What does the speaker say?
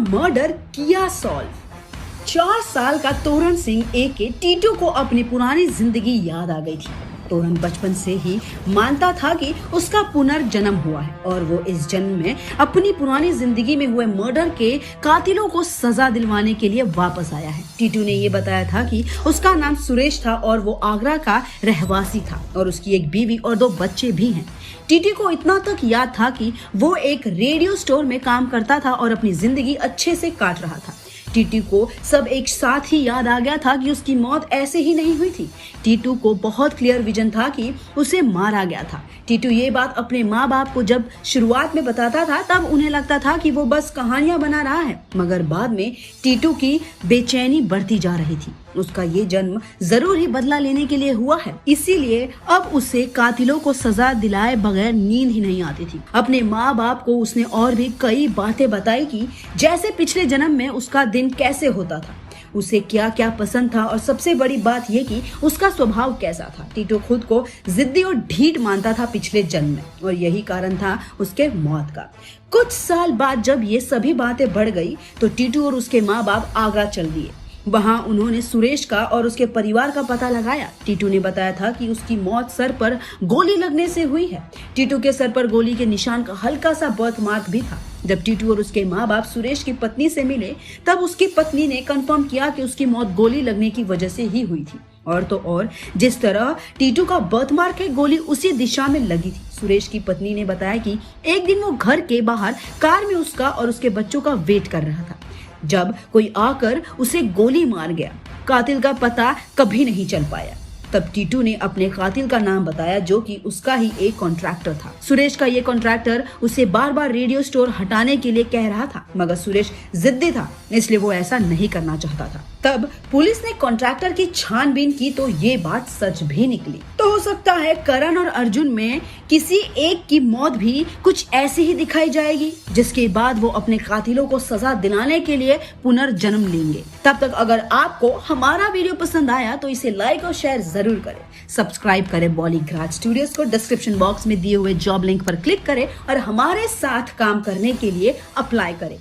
Murder किया solve. 4 साल का तोरण सिंह एके टीटू को अपनी पुरानी जिंदगी याद आ गई थी। तोरण बचपन से ही मानता था कि उसका पुनर्जन्म हुआ है और वो इस जन्म में अपनी पुरानी जिंदगी में हुए मर्डर के कातिलों को सजा दिलवाने के लिए वापस आया है। टीटू ने ये बताया था कि उसका नाम सुरेश था और वो आगरा का रहवासी था और उसकी एक बीवी और 2 बच्चे भी हैं। टीटू को इतना तक याद था कि वो एक रेडियो स्टोर में काम करता था और अपनी जिंदगी अच्छे से काट रहा था। टीटू को सब एक साथ ही याद आ गया था कि उसकी मौत ऐसे ही नहीं हुई थी। टीटू को बहुत क्लियर विजन था कि उसे मारा गया था। टीटू ये बात अपने माँ बाप को जब शुरुआत में बताता था तब उन्हें लगता था कि वो बस कहानियां बना रहा है, मगर बाद में टीटू की बेचैनी बढ़ती जा रही थी। उसका ये जन्म जरूर ही बदला लेने के लिए हुआ है, इसीलिए अब उसे कातिलों को सजा दिलाए बगैर नींद ही नहीं आती थी। अपने माँ बाप को उसने और भी कई बातें बताई कि जैसे पिछले जन्म में उसका दिन कैसे होता था, उसे क्या क्या पसंद था और सबसे बड़ी बात यह कि उसका स्वभाव कैसा था। टीटू खुद को जिद्दी और ढीठ मानता था पिछले जन्म में और यही कारण था उसके मौत का। कुछ साल बाद जब ये सभी बातें बढ़ गई तो टीटू और उसके माँ बाप आगरा चल दिए। वहां उन्होंने सुरेश का और उसके परिवार का पता लगाया। टीटू ने बताया था कि उसकी मौत सर पर गोली लगने से हुई है। टीटू के सर पर गोली के निशान का हल्का सा बर्थ मार्क भी था। जब टीटू और उसके माँ बाप सुरेश की पत्नी से मिले तब उसकी पत्नी ने कंफर्म किया कि उसकी मौत गोली लगने की वजह से ही हुई थी। और तो और जिस तरह टीटू का बर्थ मार्क है, गोली उसी दिशा में लगी थी। सुरेश की पत्नी ने बताया कि एक दिन वो घर के बाहर कार में उसका और उसके बच्चों का वेट कर रहा था जब कोई आकर उसे गोली मार गया। कातिल का पता कभी नहीं चल पाया। तब टीटू ने अपने कातिल का नाम बताया जो कि उसका ही एक कॉन्ट्रैक्टर था। सुरेश का ये कॉन्ट्रैक्टर उसे बार बार रेडियो स्टोर हटाने के लिए कह रहा था, मगर सुरेश जिद्दी था, इसलिए वो ऐसा नहीं करना चाहता था। तब पुलिस ने कॉन्ट्रैक्टर की छानबीन की तो ये बात सच भी निकली। तो हो सकता है करण और अर्जुन में किसी एक की मौत भी कुछ ऐसी ही दिखाई जाएगी, जिसके बाद वो अपने कातिलों को सजा दिलाने के लिए पुनर्जन्म लेंगे। तब तक अगर आपको हमारा वीडियो पसंद आया तो इसे लाइक और शेयर जरूर करें। सब्सक्राइब करें बॉलीग्राज स्टूडियोज को, डिस्क्रिप्शन बॉक्स में दिए हुए जॉब लिंक पर क्लिक करें और हमारे साथ काम करने के लिए अप्लाई करें।